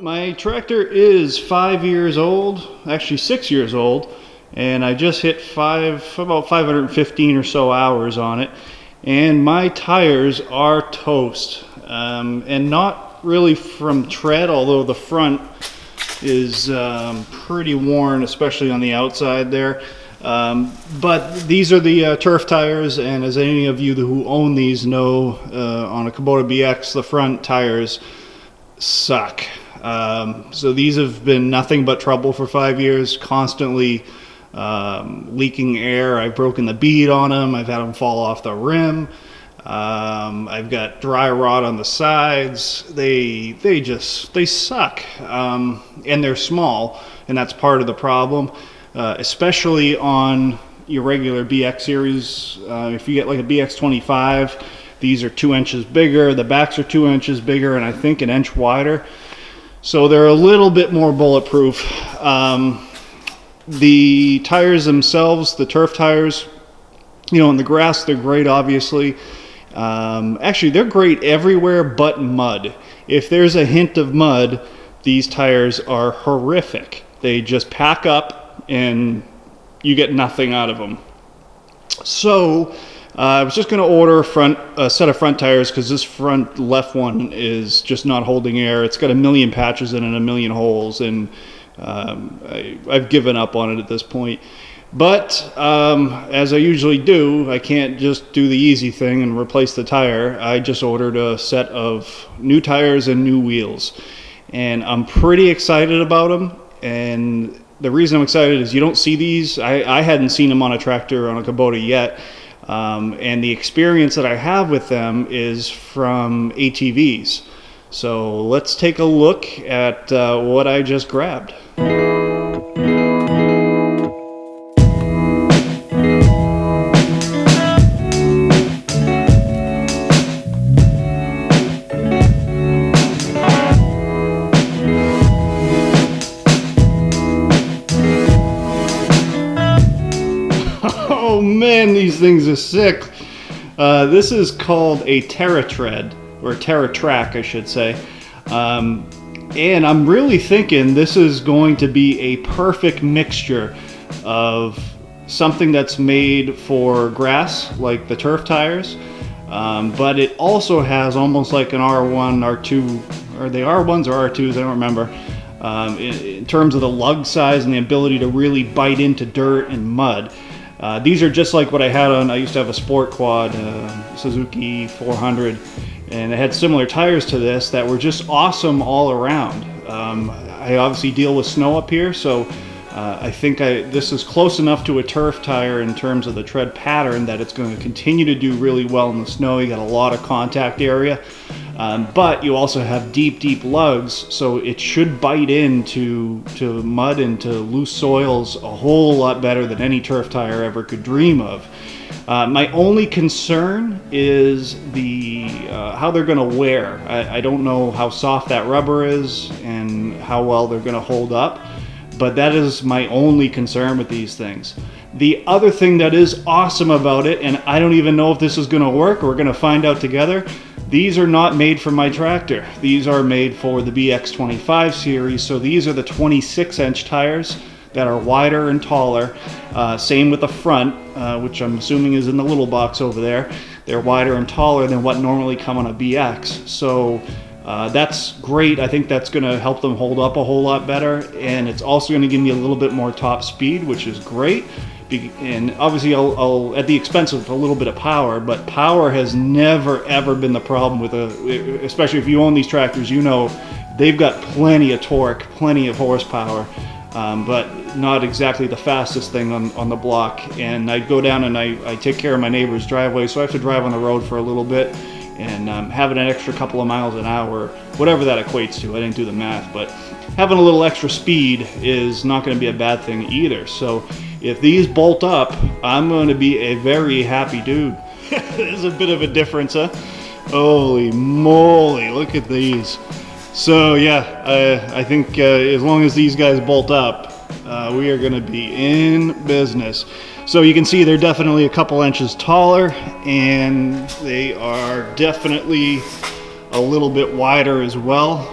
my tractor is 5 years old, actually 6 years old, and I just hit about 515 or so hours on it, and my tires are toast, and not really from tread, although the front is pretty worn, especially on the outside there. But these are the turf tires, and as any of you who own these know, on a Kubota BX, the front tires suck. So these have been nothing but trouble for 5 years, constantly leaking air. I've broken the bead on them. I've had them fall off the rim. I've got dry rot on the sides. They suck, and they're small, and that's part of the problem, especially on your regular BX series. If you get like a BX 25, these are 2 inches bigger, the backs are 2 inches bigger, and I think an inch wider. So they're a little bit more bulletproof. The tires themselves, the turf tires, you know, in the grass, they're great, obviously. Actually, they're great everywhere but mud. If there's a hint of mud, these tires are horrific. They just pack up and you get nothing out of them. So I was just going to order a set of front tires because this front left one is just not holding air. It's got a million patches in it and a million holes, and I've given up on it at this point. But as I usually do, I can't just do the easy thing and replace the tire. I just ordered a set of new tires and new wheels, and I'm pretty excited about them. And the reason I'm excited is you don't see these. I hadn't seen them on a tractor on a Kubota yet. And the experience that I have with them is from ATVs. So let's take a look at what I just grabbed. Oh man, these things are sick. This is called a TerraTread, or TerraTrack, I should say. And I'm really thinking this is going to be a perfect mixture of something that's made for grass, like the turf tires, but it also has almost like an R1, R2, are they R1s or R2s? I don't remember. In terms of the lug size and the ability to really bite into dirt and mud. These are just like what I had on, I used to have a sport quad, Suzuki 400, and it had similar tires to this that were just awesome all around. I obviously deal with snow up here, so I think this is close enough to a turf tire in terms of the tread pattern that it's going to continue to do really well in the snow. You got a lot of contact area, but you also have deep lugs, so it should bite into mud and to loose soils a whole lot better than any turf tire ever could dream of. My only concern is how they're going to wear. I don't know how soft that rubber is and how well they're going to hold up, but that is my only concern with these things. The other thing that is awesome about it, and I don't even know if this is going to work, we're going to find out together, these are not made for my tractor. These are made for the BX 25 series, so these are the 26-inch tires that are wider and taller. Same with the front, which I'm assuming is in the little box over there. They're wider and taller than what normally come on a BX. So that's great. I think that's going to help them hold up a whole lot better, and it's also going to give me a little bit more top speed, which is great. And obviously I'll at the expense of a little bit of power, but power has never ever been the problem with especially if you own these tractors, you know they've got plenty of torque, plenty of horsepower, but not exactly the fastest thing on the block. And I go down and I take care of my neighbor's driveway, so I have to drive on the road for a little bit, and having an extra couple of miles an hour, whatever that equates to, I didn't do the math, but having a little extra speed is not going to be a bad thing either. So if these bolt up, I'm going to be a very happy dude. There's a bit of a difference, huh? Holy moly, look at these. So yeah, I think as long as these guys bolt up, we are going to be in business. So you can see they're definitely a couple inches taller, and they are definitely a little bit wider as well.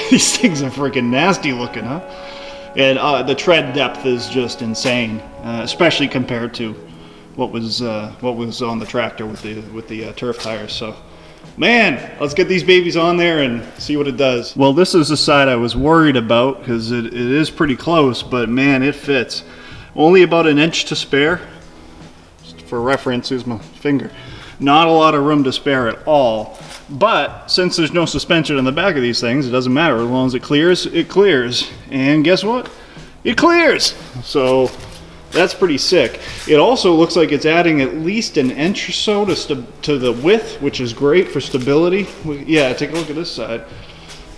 These things are freaking nasty looking, huh? And the tread depth is just insane, especially compared to what was on the tractor with the turf tires. So, man, let's get these babies on there and see what it does. Well, this is the side I was worried about because it is pretty close, but man, it fits. Only about an inch to spare. Just for reference, here's my finger. Not a lot of room to spare at all. But since there's no suspension in the back of these things, it doesn't matter. As long as it clears, it clears. And guess what? It clears! So that's pretty sick. It also looks like it's adding at least an inch or so to the width, which is great for stability. Yeah, take a look at this side.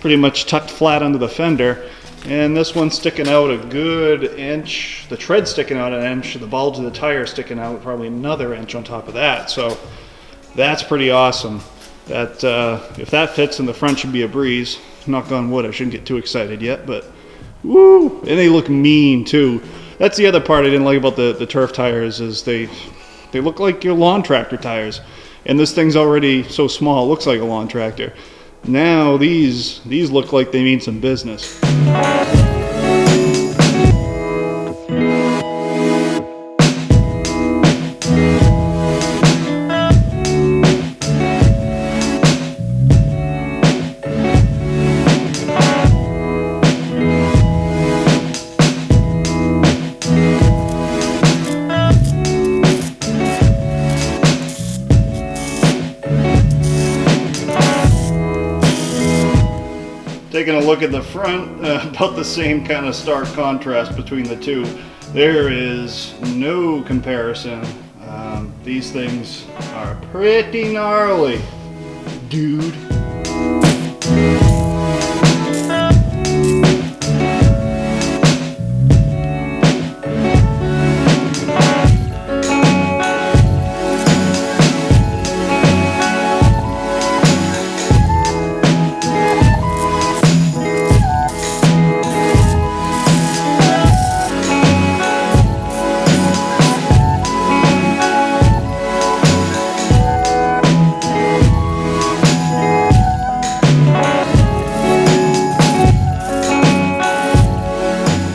Pretty much tucked flat under the fender. And this one's sticking out a good inch. The tread's sticking out an inch. The bulge of the tire sticking out probably another inch on top of that. So that's pretty awesome. That if that fits in the front, should be a breeze. Knock on wood, I shouldn't get too excited yet, but woo! And they look mean too. That's the other part I didn't like about the turf tires is they look like your lawn tractor tires. And this thing's already so small, it looks like a lawn tractor. Now these look like they mean some business. Taking a look at the front, about the same kind of stark contrast between the two. There is no comparison. These things are pretty gnarly, dude.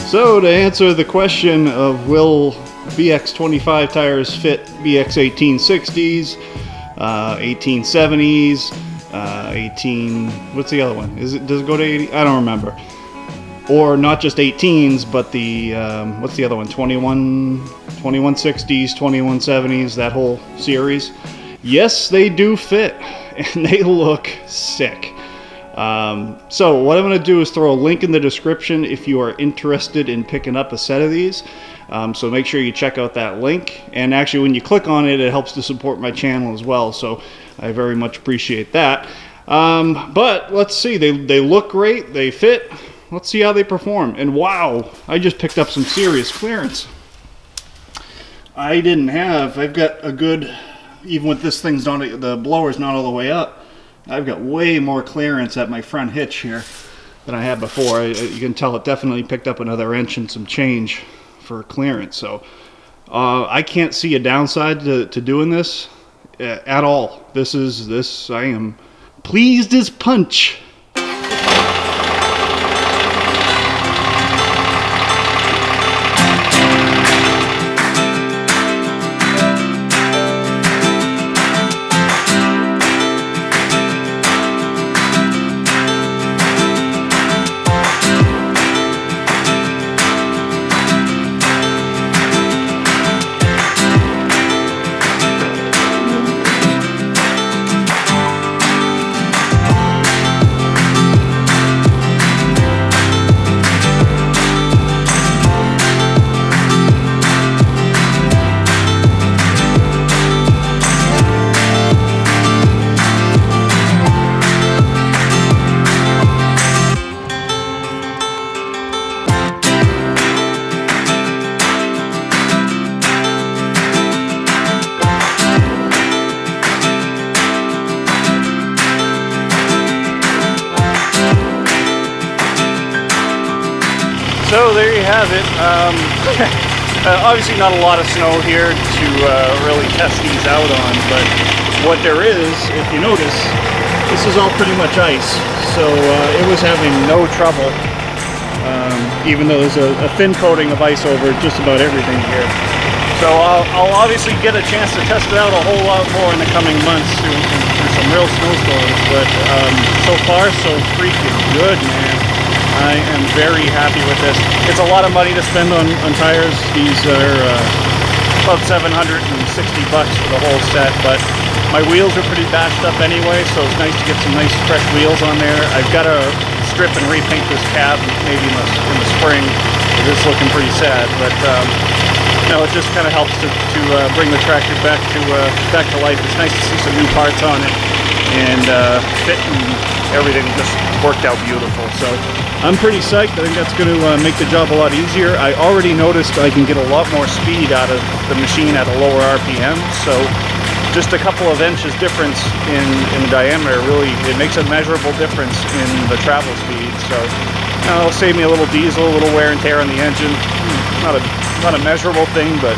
So to answer the question of will BX25 tires fit BX 1860s, 1870s, 18, what's the other one? Does it go to 80? I don't remember. Or not just 18s, but the, what's the other one? 2160s, 2170s, that whole series. Yes, they do fit, and they look sick. So what I'm going to do is throw a link in the description if you are interested in picking up a set of these. So make sure you check out that link. And actually, when you click on it, it helps to support my channel as well. So I very much appreciate that. But let's see. They look great. They fit. Let's see how they perform. And wow, I just picked up some serious clearance. I've got a good, even with this thing's not, the blower's not all the way up, I've got way more clearance at my front hitch here than I had before. You can tell it definitely picked up another inch and some change for clearance. So I can't see a downside to doing this at all. I am pleased as punch. So there you have it. Obviously not a lot of snow here to really test these out on, but what there is, if you notice, This is all pretty much ice, so it was having no trouble, even though there's a thin coating of ice over just about everything here. So I'll obviously get a chance to test it out a whole lot more in the coming months through some real snowstorms, but so far so freaking good, man. I am very happy with this. It's a lot of money to spend on tires. These are about $760 for the whole set, but my wheels are pretty bashed up anyway, so it's nice to get some nice fresh wheels on there. I've got to strip and repaint this cab maybe in the spring. It is looking pretty sad, but no, it just kind of helps to bring the tractor back to life. It's nice to see some new parts on it, and fit and everything just worked out beautiful. So I'm pretty psyched. I think that's going to make the job a lot easier. I already noticed I can get a lot more speed out of the machine at a lower RPM. So just a couple of inches difference in diameter, really, it makes a measurable difference in the travel speed. So it'll save me a little diesel, a little wear and tear on the engine. Not a measurable thing, but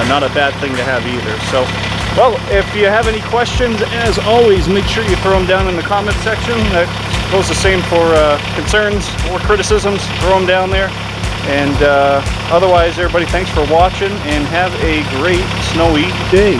not a bad thing to have either. So, well, if you have any questions, as always, make sure you throw them down in the comment section. That goes the same for concerns or criticisms. Throw them down there. And otherwise, everybody, thanks for watching, and have a great snowy day.